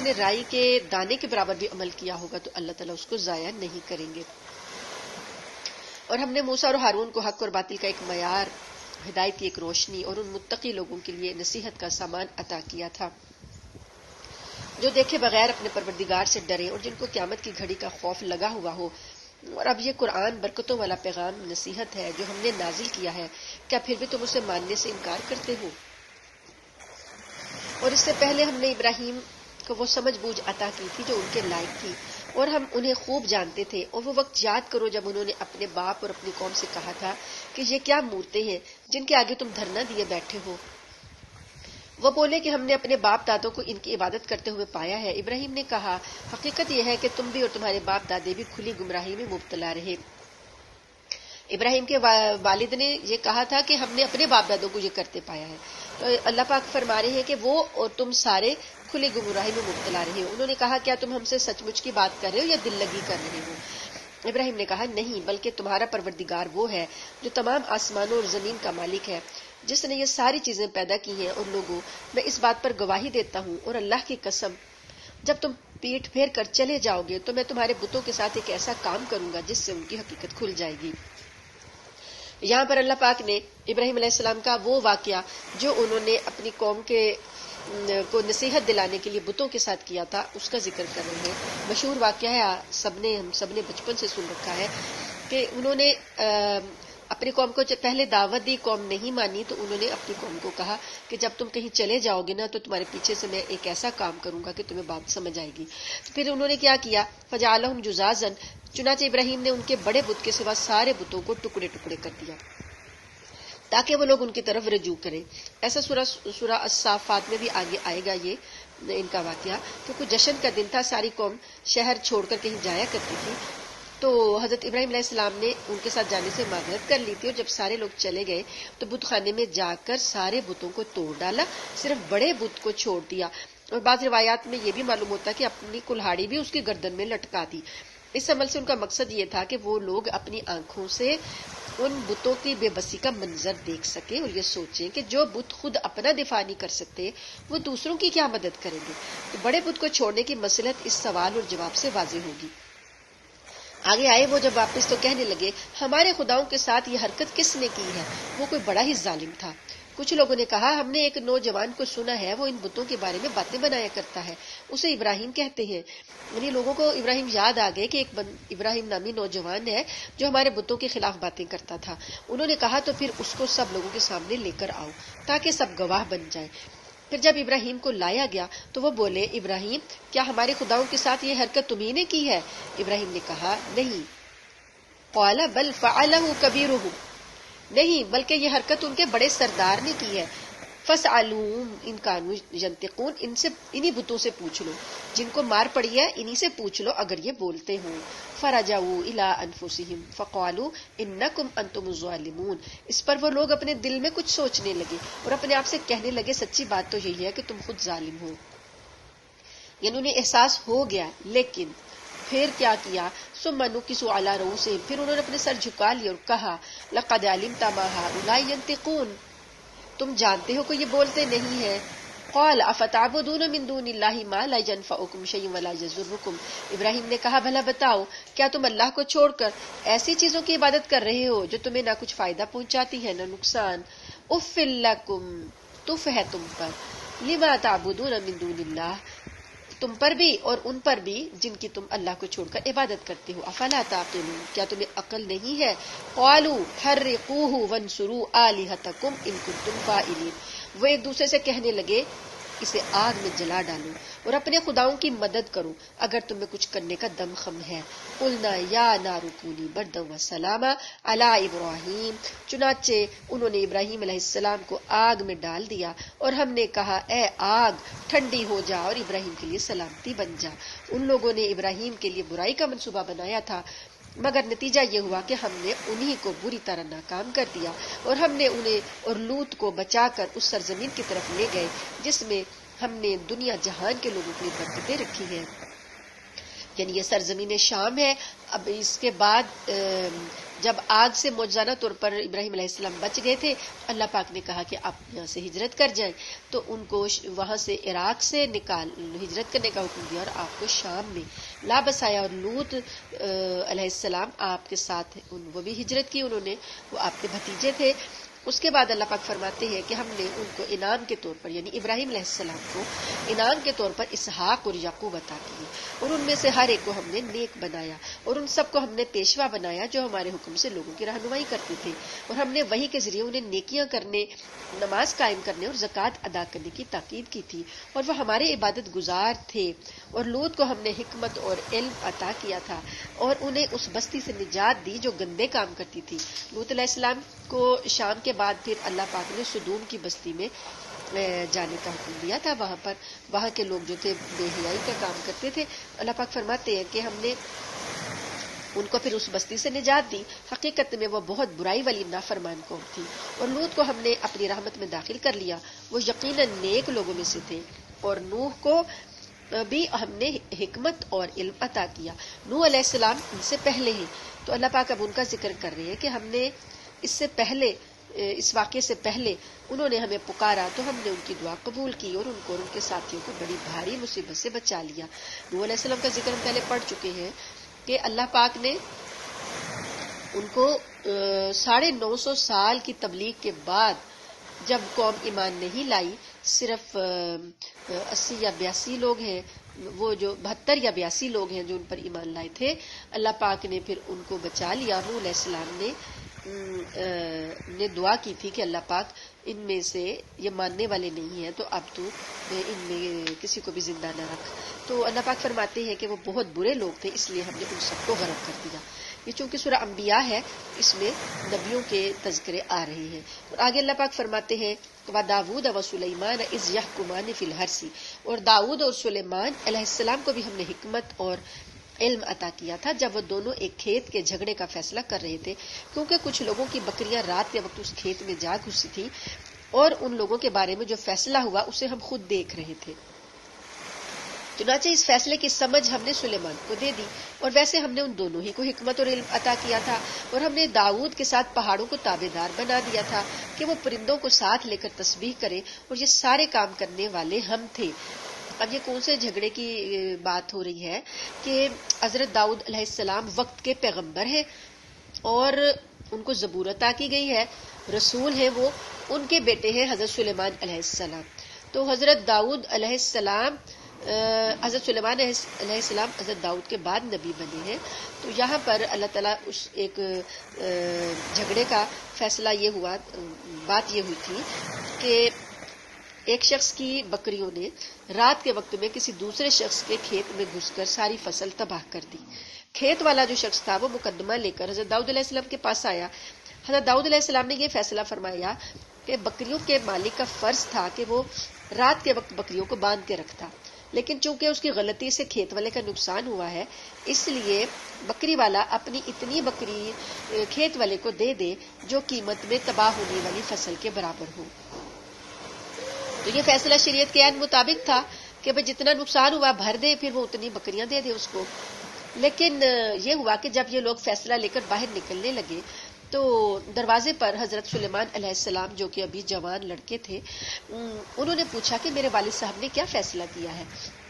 نے رائی کے دانے کے برابر بھی عمل کیا ہوگا تو اللہ تعالیٰ اس کو ضائع نہیں کریں گے. اور ہم نے موسیٰ اور ہارون کو حق اور باطل کا ایک معیار، ہدایت کی ایک روشنی اور ان متقی لوگوں کے لیے نصیحت کا سامان عطا کیا تھا جو دیکھے بغیر اپنے پروردگار سے ڈرے اور جن کو قیامت کی گھڑی کا خوف لگا ہوا ہو. اور اب یہ قرآن برکتوں والا پیغام نصیحت ہے جو ہم نے نازل کیا ہے، کیا پھر بھی تم اسے ماننے سے انکار کرتے ہو؟ اور اس سے پہلے ہم نے ابراہیم کو وہ سمجھ بوجھ عطا کی تھی جو ان کے لائق تھی، اور ہم انہیں خوب جانتے تھے. اور وہ وقت یاد کرو جب انہوں نے اپنے باپ اور اپنی قوم سے کہا تھا کہ یہ کیا مورتیں ہیں جن کے آگے تم دھرنا دیے بیٹھے ہو؟ وہ بولے کہ ہم نے اپنے باپ دادوں کو ان کی عبادت کرتے ہوئے پایا ہے. ابراہیم نے کہا حقیقت یہ ہے کہ تم بھی اور تمہارے باپ دادے بھی کھلی گمراہی میں مبتلا رہے. ابراہیم کے والد نے یہ کہا تھا کہ ہم نے اپنے باپ دادوں کو یہ کرتے پایا ہے. تو اللہ پاک فرما رہے ہیں کہ وہ اور تم سارے کھلی گمراہی میں مبتلا رہے ہو. انہوں نے کہا کیا تم ہم سے سچ مچ کی بات کر رہے ہو یا دل لگی کر رہے ہو؟ ابراہیم نے کہا نہیں، بلکہ تمہارا پروردگار وہ ہے جو تمام آسمانوں اور زمین کا مالک ہے، جس نے یہ ساری چیزیں پیدا کی ہیں. اور لوگوں، میں اس بات پر گواہی دیتا ہوں اور اللہ کی قسم، جب تم پیٹھ پھیر کر چلے جاؤ گے تو میں تمہارے بتوں کے ساتھ ایک ایسا کام کروں گا جس سے ان کی حقیقت کھل جائے گی. یہاں پر اللہ پاک نے ابراہیم علیہ السلام کا وہ واقعہ جو انہوں نے اپنی قوم کو نصیحت دلانے کے لیے بتوں کے ساتھ کیا تھا اس کا ذکر کر رہے ہیں. مشہور واقعہ ہے، ہم سب نے بچپن سے سن رکھا ہے کہ انہوں نے اپنی قوم کو جب پہلے دعوت دی، قوم نہیں مانی، تو انہوں نے اپنی قوم کو کہا کہ جب تم کہیں چلے جاؤ گے نا تو تمہارے پیچھے سے میں ایک ایسا کام کروں گا کہ تمہیں بات سمجھ آئے گی. تو پھر انہوں نے کیا کیا، فجعلہم جزازا، چنانچہ ابراہیم نے ان کے بڑے بت کے سوا سارے بتوں کو ٹکڑے ٹکڑے کر دیا تاکہ وہ لوگ ان کی طرف رجوع کریں. ایسا سورہ الصافات میں بھی آگے آئے گا یہ ان کا واقعہ، کیونکہ جشن کا دن تھا، ساری قوم شہر چھوڑ کر کہیں جایا کرتی تھی. تو حضرت ابراہیم علیہ السلام نے ان کے ساتھ جانے سے معذرت کر لی تھی، اور جب سارے لوگ چلے گئے تو بت خانے میں جا کر سارے بتوں کو توڑ ڈالا، صرف بڑے بت کو چھوڑ دیا. اور بعض روایات میں یہ بھی معلوم ہوتا ہے کہ اپنی کلہاڑی بھی اس کی گردن میں لٹکا دی. اس عمل سے ان کا مقصد یہ تھا کہ وہ لوگ اپنی آنکھوں سے ان بتوں کی بے بسی کا منظر دیکھ سکیں اور یہ سوچیں کہ جو بت خود اپنا دفاع نہیں کر سکتے وہ دوسروں کی کیا مدد کریں گے. تو بڑے بت کو چھوڑنے کی مصلحت اس سوال اور جواب سے واضح ہوگی. آگے آئے وہ جب واپس تو کہنے لگے ہمارے خداؤں کے ساتھ یہ حرکت کس نے کی ہے، وہ کوئی بڑا ہی ظالم تھا. کچھ لوگوں نے کہا ہم نے ایک نوجوان کو سنا ہے، وہ ان بتوں کے بارے میں باتیں بنایا کرتا ہے، اسے ابراہیم کہتے ہیں. یعنی لوگوں کو ابراہیم یاد آ گئے کہ ایک ابراہیم نامی نوجوان ہے جو ہمارے بتوں کے خلاف باتیں کرتا تھا. انہوں نے کہا تو پھر اس کو سب لوگوں کے سامنے لے کر آؤ تاکہ سب گواہ بن جائیں. پھر جب ابراہیم کو لایا گیا تو وہ بولے ابراہیم کیا ہمارے خداؤں کے ساتھ یہ حرکت تمہیں نے کی ہے؟ ابراہیم نے کہا نہیں. قال بل فعلہ کبیرہم، نہیں بلکہ یہ حرکت ان کے بڑے سردار نے کی ہے. فاسألوہم ان کانوا ینطقون، انہی بتوں سے پوچھ لو جن کو مار پڑی ہے، انہی سے پوچھ لو اگر یہ بولتے ہوں. فرجعوا الی انفسہم فقالوا انکم انتم الظالمون. اس پر وہ لوگ اپنے دل میں کچھ سوچنے لگے اور اپنے آپ سے کہنے لگے سچی بات تو یہی ہے کہ تم خود ظالم ہو. یعنی انہیں احساس ہو گیا، لیکن پھر کیا کیا، ثم نکسوا علی رؤوسہم، پھر انہوں نے اپنے سر جھکا لیے اور کہا لقد علمت ما ہؤلاء ینطقون، تم جانتے ہو کہ یہ بولتے نہیں ہیں. قال افتعبدون من دون اللہ ما لا ينفعکم شیئا ولا یضرکم، ابراہیم نے کہا بھلا بتاؤ کیا تم اللہ کو چھوڑ کر ایسی چیزوں کی عبادت کر رہے ہو جو تمہیں نہ کچھ فائدہ پہنچاتی ہے نہ نقصان. اف لکم، تف ہے تم پر، لما تعبدون من دون اللہ، تم پر بھی اور ان پر بھی جن کی تم اللہ کو چھوڑ کر عبادت کرتے ہو. افلا تعقلون، کیا تمہیں عقل نہیں ہے. قالوا حرقوه وانصروا آلهتکم ان کنتم فاعلین، وہ ایک دوسرے سے کہنے لگے اسے آگ میں جلا ڈالو اور اپنے خداؤں کی مدد کرو اگر تمہیں کچھ کرنے کا دم خم ہے. قلنا یا نار کونی بردا وسلاما علی ابراہیم، چنانچہ انہوں نے ابراہیم علیہ السلام کو آگ میں ڈال دیا اور ہم نے کہا اے آگ ٹھنڈی ہو جا اور ابراہیم کے لیے سلامتی بن جا. ان لوگوں نے ابراہیم کے لیے برائی کا منصوبہ بنایا تھا، مگر نتیجہ یہ ہوا کہ ہم نے انہی کو بری طرح ناکام کر دیا اور ہم نے انہیں اور لوط کو بچا کر اس سرزمین کی طرف لے گئے جس میں ہم نے دنیا جہان کے لوگوں کے لیے برکتیں رکھی ہیں. یعنی یہ سرزمین شام ہے. اب اس کے بعد جب آگ سے معجزانہ طور پر ابراہیم علیہ السلام بچ گئے تھے، اللہ پاک نے کہا کہ آپ یہاں سے ہجرت کر جائیں، تو ان کو وہاں سے عراق سے ہجرت کرنے کا حکم دیا اور آپ کو شام میں لا بسایا. اور لوط علیہ السلام آپ کے ساتھ وہ بھی ہجرت کی، انہوں نے، وہ آپ کے بھتیجے تھے. اس کے بعد اللہ پاک فرماتے ہیں کہ ہم نے ان کو انعام کے طور پر، یعنی ابراہیم علیہ السلام کو انعام کے طور پر اسحاق اور یعقوب عطا کیے، اور ان میں سے ہر ایک کو ہم نے نیک بنایا اور ان سب کو ہم نے پیشوا بنایا جو ہمارے حکم سے لوگوں کی رہنمائی کرتے تھے. اور ہم نے وحی کے ذریعے انہیں نیکیاں کرنے، نماز قائم کرنے اور زکوٰۃ ادا کرنے کی تاکید کی تھی، اور وہ ہمارے عبادت گزار تھے. اور لوط کو ہم نے حکمت اور علم عطا کیا تھا اور انہیں اس بستی سے نجات دی جو گندے کام کرتی تھی. لوط علیہ السلام کو شام کے بعد پھر اللہ پاک نے سدوم کی بستی میں جانے کا حکم دیا تھا. وہاں کے لوگ جو تھے بے حیائی کا کام کرتے تھے. اللہ پاک فرماتے ہیں کہ ہم نے ان کو پھر اس بستی سے نجات دی. حقیقت میں وہ بہت برائی والی نافرمان قوم تھی. اور لوط کو ہم نے اپنی رحمت میں داخل کر لیا، وہ یقیناً نیک لوگوں میں سے تھے. اور نوح کو بھی ہم نے حکمت اور علم عطا کیا. نوح علیہ السلام ان سے پہلے ہیں، تو اللہ پاک اب ان کا ذکر کر رہے ہیں کہ ہم نے اس سے پہلے اس واقعے سے پہلے انہوں نے ہمیں پکارا تو ہم نے ان کی دعا قبول کی اور ان کو اور ان کے ساتھیوں کو بڑی بھاری مصیبت سے بچا لیا. نوح علیہ السلام کا ذکر ہم پہلے پڑھ چکے ہیں کہ اللہ پاک نے ان کو 950 سال کی تبلیغ کے بعد جب قوم ایمان نہیں لائی، صرف 80 یا 82 لوگ ہیں، وہ جو 72 یا 82 لوگ ہیں جو ان پر ایمان لائے تھے، اللہ پاک نے پھر ان کو بچا لیا. نوح علیہ السلام نے دعا کی تھی کہ اللہ پاک ان میں سے یہ ماننے والے نہیں ہیں تو اب تو ان میں کسی کو بھی زندہ نہ رکھ. تو اللہ پاک فرماتے ہیں کہ وہ بہت برے لوگ تھے، اس لیے ہم نے ان سب کو غرق کر دیا. یہ چونکہ سورہ انبیاء ہے، اس میں نبیوں کے تذکرے آ رہے ہیں. اور آگے اللہ پاک فرماتے ہیں وَدَاوُودَ وَسُلَيْمَانَ إِذْ يَحْكُمَانِ فِي الْحَرْثِ، اور داؤد اور سلیمان علیہ السلام کو بھی ہم نے حکمت اور علم عطا کیا تھا جب وہ دونوں ایک کھیت کے جھگڑے کا فیصلہ کر رہے تھے، کیونکہ کچھ لوگوں کی بکریاں رات کے وقت اس کھیت میں جا گھسی تھی اور ان لوگوں کے بارے میں جو فیصلہ ہوا اسے ہم خود دیکھ رہے تھے. چنانچہ اس فیصلے کی سمجھ ہم نے سلیمان کو دے دی، اور ویسے ہم نے ان دونوں ہی کو حکمت اور علم عطا کیا تھا. اور ہم نے داؤد کے ساتھ پہاڑوں کو تابع دار بنا دیا تھا کہ وہ پرندوں کو ساتھ لے کر تسبیح کرے، اور یہ سارے کام کرنے والے ہم تھے. اب یہ کون سے جھگڑے کی بات ہو رہی ہے کہ حضرت داؤد علیہ السلام وقت کے پیغمبر ہیں اور ان کو زبور عطا کی گئی ہے، رسول ہیں وہ، ان کے بیٹے ہیں حضرت سلیمان علیہ السلام. تو حضرت داؤد علیہ السلام حضرت سلیمان علیہ السلام حضرت داؤد کے بعد نبی بنے ہیں. تو یہاں پر اللہ تعالیٰ اس ایک جھگڑے کا فیصلہ یہ ہوا، بات یہ ہوئی تھی کہ ایک شخص کی بکریوں نے رات کے وقت میں کسی دوسرے شخص کے کھیت میں گھس کر ساری فصل تباہ کر دی. کھیت والا جو شخص تھا وہ مقدمہ لے کر حضرت داؤد علیہ السلام کے پاس آیا. حضرت داؤد علیہ السلام نے یہ فیصلہ فرمایا کہ بکریوں کے مالک کا فرض تھا کہ وہ رات کے وقت بکریوں کو باندھ کے رکھتا، لیکن چونکہ اس کی غلطی سے کھیت والے کا نقصان ہوا ہے، اس لیے بکری والا اپنی اتنی بکری کھیت والے کو دے دے جو قیمت میں تباہ ہونے والی فصل کے برابر ہو. تو یہ فیصلہ شریعت کے عین مطابق تھا کہ بھئی جتنا نقصان ہوا بھر دے، پھر وہ اتنی بکریاں دے دے اس کو. لیکن یہ ہوا کہ جب یہ لوگ فیصلہ لے کر باہر نکلنے لگے تو دروازے پر حضرت سلیمان علیہ السلام جو کہ ابھی جوان لڑکے تھے، انہوں نے پوچھا کہ میرے والد صاحب نے کیا فیصلہ کیا ہے.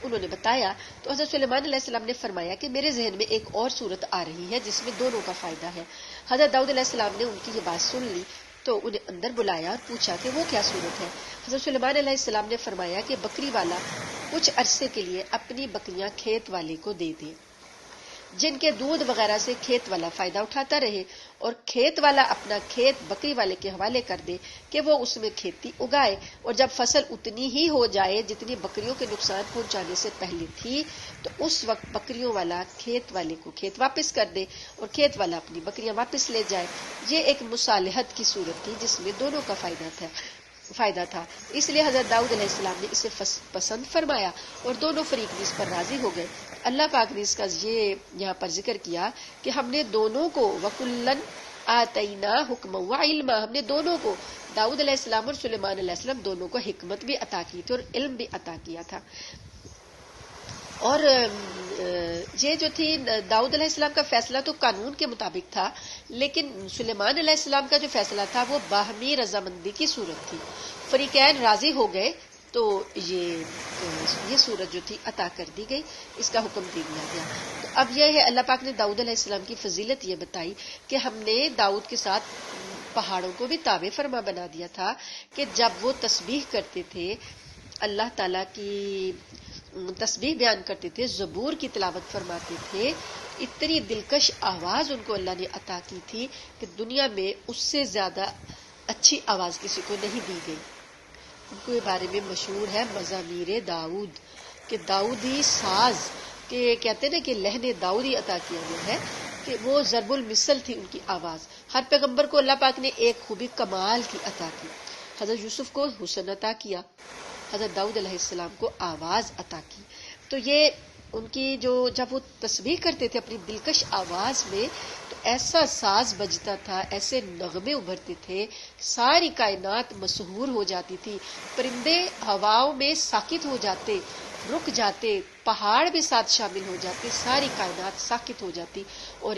انہوں نے بتایا تو حضرت سلیمان علیہ السلام نے فرمایا کہ میرے ذہن میں ایک اور صورت آ رہی ہے جس میں دونوں کا فائدہ ہے. حضرت داؤد علیہ السلام نے ان کی یہ بات سن لی تو انہیں اندر بلایا اور پوچھا کہ وہ کیا صورت ہے. حضرت سلیمان علیہ السلام نے فرمایا کہ بکری والا کچھ عرصے کے لیے اپنی بکریاں کھیت والے کو دے دے، جن کے دودھ وغیرہ سے کھیت والا فائدہ اٹھاتا رہے، اور کھیت والا اپنا کھیت بکری والے کے حوالے کر دے کہ وہ اس میں کھیتی اگائے، اور جب فصل اتنی ہی ہو جائے جتنی بکریوں کے نقصان پہنچانے سے پہلے تھی تو اس وقت بکریوں والا کھیت والے کو کھیت واپس کر دے اور کھیت والا اپنی بکریاں واپس لے جائے. یہ ایک مصالحت کی صورت تھی جس میں دونوں کا فائدہ تھا. اس لیے حضرت داؤد علیہ السلام نے اسے پسند فرمایا اور دونوں فریق بھی اس پر راضی ہو گئے. اللہ پاک نے اس کا یہ یہاں پر ذکر کیا کہ ہم نے دونوں کو وَكُلًّا آتَيْنَا حُكْمًا وَعِلْمًا، ہم نے دونوں کو، داؤد علیہ السلام اور سلیمان علیہ السلام دونوں کو حکمت بھی عطا کی تھی اور علم بھی عطا کیا تھا. اور یہ جو تھی داؤد علیہ السلام کا فیصلہ تو قانون کے مطابق تھا، لیکن سلیمان علیہ السلام کا جو فیصلہ تھا وہ باہمی رضامندی کی صورت تھی. فریقین راضی ہو گئے تو یہ صورت جو تھی عطا کر دی گئی، اس کا حکم دے دیا گیا. تو اب یہ ہے اللہ پاک نے داؤد علیہ السلام کی فضیلت یہ بتائی کہ ہم نے داؤد کے ساتھ پہاڑوں کو بھی تابع فرما بنا دیا تھا کہ جب وہ تسبیح کرتے تھے، اللہ تعالیٰ کی تسبیح بیان کرتے تھے، زبور کی تلاوت فرماتے تھے، اتنی دلکش آواز ان کو اللہ نے عطا کی تھی کہ دنیا میں اس سے زیادہ اچھی آواز کسی کو نہیں دی گئی. ان کو یہ بارے میں مشہور ہے مزامیر داؤد، کہ داؤدی ساز، کہ کہتے ہیں نا کہ لہن داؤدی عطا کیا گیا ہے، کہ وہ ضرب المثل تھی ان کی آواز. ہر پیغمبر کو اللہ پاک نے ایک خوبی کمال کی عطا کی. حضرت یوسف کو حسن عطا کیا، حضرت داؤد علیہ السلام کو آواز عطا کی. تو یہ ان کی جو جب وہ تسبیح کرتے تھے اپنی دلکش آواز میں تو ایسا ساز بجتا تھا، ایسے نغمے ابھرتے تھے، ساری کائنات مسحور ہو جاتی تھی، پرندے ہواؤں میں ساکت ہو جاتے، رک جاتے، پہاڑ بھی ساتھ شامل ہو جاتے، ساری کائنات ساکت ہو جاتی اور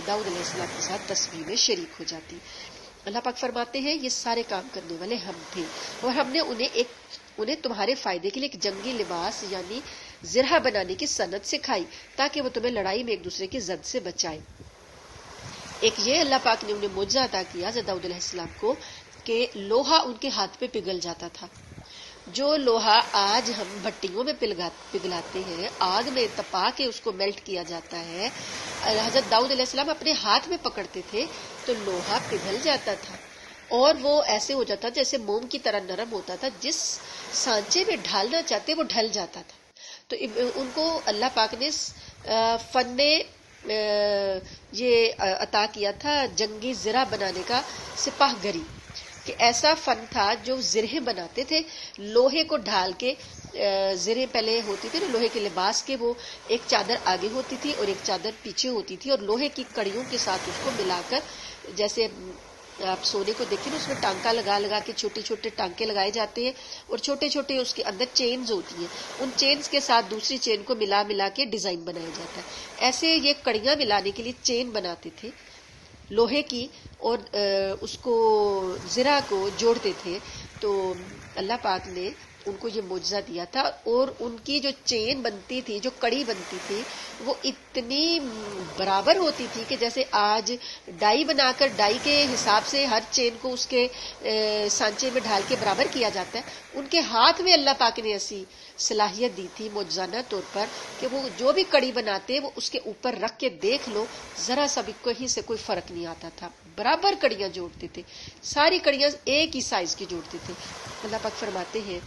داؤد علیہ السلام کے ساتھ تسبیح میں شریک ہو جاتی. اللہ پاک فرماتے ہیں یہ سارے کام کرنے والے ہم تھے، اور ہم نے انہیں تمہارے فائدے کے لیے ایک جنگی لباس یعنی زرہ بنانے کی صنعت سکھائی تاکہ وہ تمہیں لڑائی میں ایک دوسرے کی زد سے بچائے۔ ایک یہ اللہ پاک نے انہیں معجزہ عطا کیا حضرت داؤد علیہ السلام کو کہ لوہا ان کے ہاتھ پہ پگھل جاتا تھا۔ جو لوہا آج ہم بھٹیوں میں پگھلاتے ہیں، آگ میں تپا کے اس کو میلٹ کیا جاتا ہے، حضرت داؤد علیہ السلام اپنے ہاتھ میں پکڑتے تھے تو لوہا پگھل جاتا تھا اور وہ ایسے ہو جاتا جیسے موم کی طرح نرم ہوتا تھا، جس سانچے میں ڈھالنا چاہتے وہ ڈھل جاتا تھا۔ تو ان کو اللہ پاک نے فن یہ عطا کیا تھا جنگی زرہ بنانے کا، سپاہ گری، کہ ایسا فن تھا جو زرہیں بناتے تھے لوہے کو ڈھال کے۔ زرہیں پہلے ہوتی تھی نا لوہے کے لباس کے، وہ ایک چادر آگے ہوتی تھی اور ایک چادر پیچھے ہوتی تھی، اور لوہے کی کڑیوں کے ساتھ اس کو ملا کر، جیسے آپ سونے کو دیکھیں نا اس میں ٹانکا لگا لگا کے چھوٹے چھوٹے ٹانکے لگائے جاتے ہیں اور چھوٹے چھوٹے اس کے اندر چینز ہوتی ہیں، ان چینز کے ساتھ دوسری چین کو ملا ملا کے ڈیزائن بنایا جاتا ہے۔ ایسے یہ کڑیاں ملانے کے لیے چین بناتے تھے لوہے کی اور اس کو زرہ کو جوڑتے تھے۔ تو اللہ پاک نے ان کو یہ معجزہ دیا تھا، اور ان کی جو چین بنتی تھی، جو کڑی بنتی تھی، وہ اتنی برابر ہوتی تھی کہ جیسے آج ڈائی بنا کر ڈائی کے حساب سے ہر چین کو اس کے سانچے میں ڈھال کے برابر کیا جاتا ہے۔ ان کے ہاتھ میں اللہ پاک نے ایسی صلاحیت دی تھی معجزانہ طور پر کہ وہ جو بھی کڑی بناتے وہ اس کے اوپر رکھ کے دیکھ لو، ذرا سا بھی کہیں سے کوئی فرق نہیں آتا تھا، برابر کڑیاں جوڑتے تھے، ساری کڑیاں ایک ہی سائز کی جوڑتے تھے۔ اللہ پاک فرماتے ہیں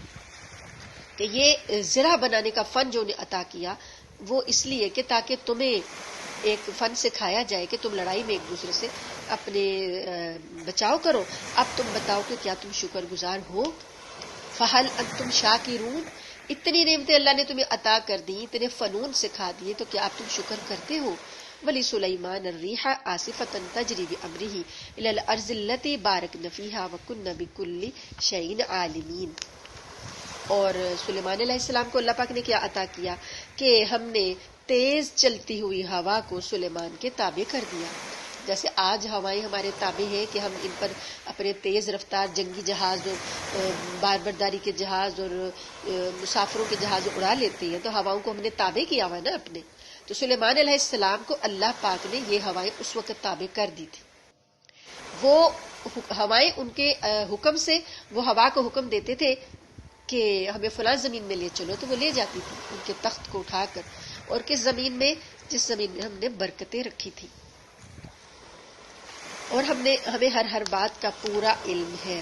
کہ یہ زرہ بنانے کا فن جو انہیں عطا کیا وہ اس لیے کہ تاکہ تمہیں ایک فن سکھایا جائے کہ تم لڑائی میں ایک دوسرے سے اپنے بچاؤ کرو۔ اب تم بتاؤ کہ کیا تم شکر گزار ہو؟ فہل انتم شاکرون، اتنی نعمتیں اللہ نے تمہیں عطا کر دی، اتنے فنون سکھا دیے، تو کیا اب تم شکر کرتے ہو؟ ولی سلیمان الریح عاصفۃ تجری بامرہ الی الارض التی بارکن فیہا وکنا بکل شیء عالمین۔ اور سلیمان علیہ السلام کو اللہ پاک نے کیا عطا کیا کہ ہم نے تیز چلتی ہوئی ہوا کو سلیمان کے تابع کر دیا۔ جیسے آج ہوائیں ہمارے تابع ہیں کہ ہم ان پر اپنے تیز رفتار جنگی جہاز اور بار برداری کے جہاز اور مسافروں کے جہاز اڑا لیتے ہیں، تو ہواؤں کو ہم نے تابع کیا ہوا نا اپنے۔ تو سلیمان علیہ السلام کو اللہ پاک نے یہ ہوائیں اس وقت تابع کر دی تھی۔ وہ ہوائیں ان کے حکم سے، وہ ہوا کو حکم دیتے تھے کہ ہمیں فلاں زمین میں لے چلو، تو وہ لے جاتی تھی ان کے تخت کو اٹھا کر، اور کس زمین میں؟ جس زمین میں ہم نے برکتیں رکھی تھی، اور ہمیں ہر بات کا پورا علم ہے۔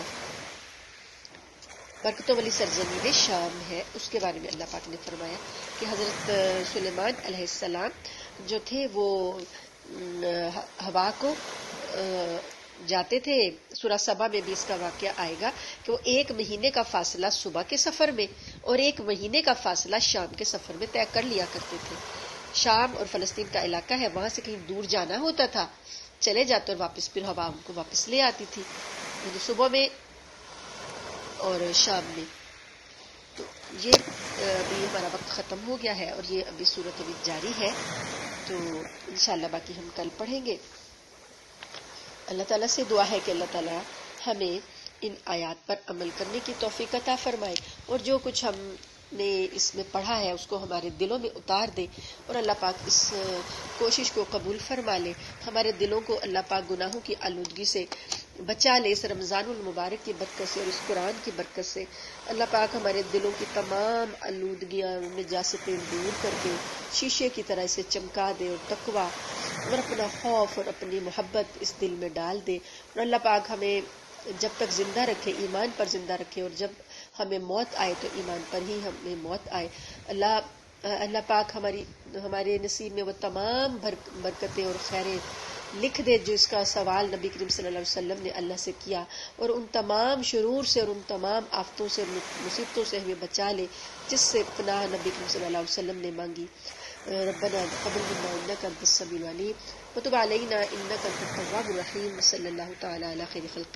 برکتوں والی سرزمین شام ہے، اس کے بارے میں اللہ پاک نے فرمایا کہ حضرت سلیمان علیہ السلام جو تھے وہ ہوا کو جاتے تھے۔ سورہ سبا میں بھی اس کا واقعہ آئے گا کہ وہ 1 مہینے کا فاصلہ صبح کے سفر میں اور 1 مہینے کا فاصلہ شام کے سفر میں طے کر لیا کرتے تھے۔ شام اور فلسطین کا علاقہ ہے، وہاں سے کہیں دور جانا ہوتا تھا، چلے جاتے اور واپس پھر ہوا ان کو واپس لے آتی تھی، یعنی صبح میں اور شام میں۔ تو یہ ابھی ہمارا وقت ختم ہو گیا ہے اور یہ ابھی صورت ابھی جاری ہے، تو انشاءاللہ باقی ہم کل پڑھیں گے۔ اللہ تعالیٰ سے دعا ہے کہ اللہ تعالیٰ ہمیں ان آیات پر عمل کرنے کی توفیق عطا فرمائے، اور جو کچھ ہم نے اس میں پڑھا ہے اس کو ہمارے دلوں میں اتار دے، اور اللہ پاک اس کوشش کو قبول فرما لے۔ ہمارے دلوں کو اللہ پاک گناہوں کی آلودگی سے بچا لے، اس رمضان المبارک کی برکت سے اور اس قرآن کی برکت سے۔ اللہ پاک ہمارے دلوں کی تمام آلودگیاں، نجاستیں دور کر کے شیشے کی طرح اسے چمکا دے، اور تقویٰ اور اپنا خوف اور اپنی محبت اس دل میں ڈال دے، اور اللہ پاک ہمیں جب تک زندہ رکھے ایمان پر زندہ رکھے، اور جب ہمیں موت آئے تو ایمان پر ہی ہمیں موت آئے۔ اللہ پاک ہمارے نصیب میں وہ تمام برکتیں اور خیریں لکھ دے جو اس کا سوال نبی کریم صلی اللہ علیہ وسلم نے اللہ سے کیا، اور ان تمام شرور سے اور ان تمام آفتوں سے اور مصیبتوں سے ہمیں بچا لے جس سے پناہ نبی کریم صلی اللہ علیہ وسلم نے مانگی۔ ربنا تقبل منا انك انت السميع العليم وتب علينا انك انت التواب الرحيم، صلی اللہ تعالی علی خیر خلق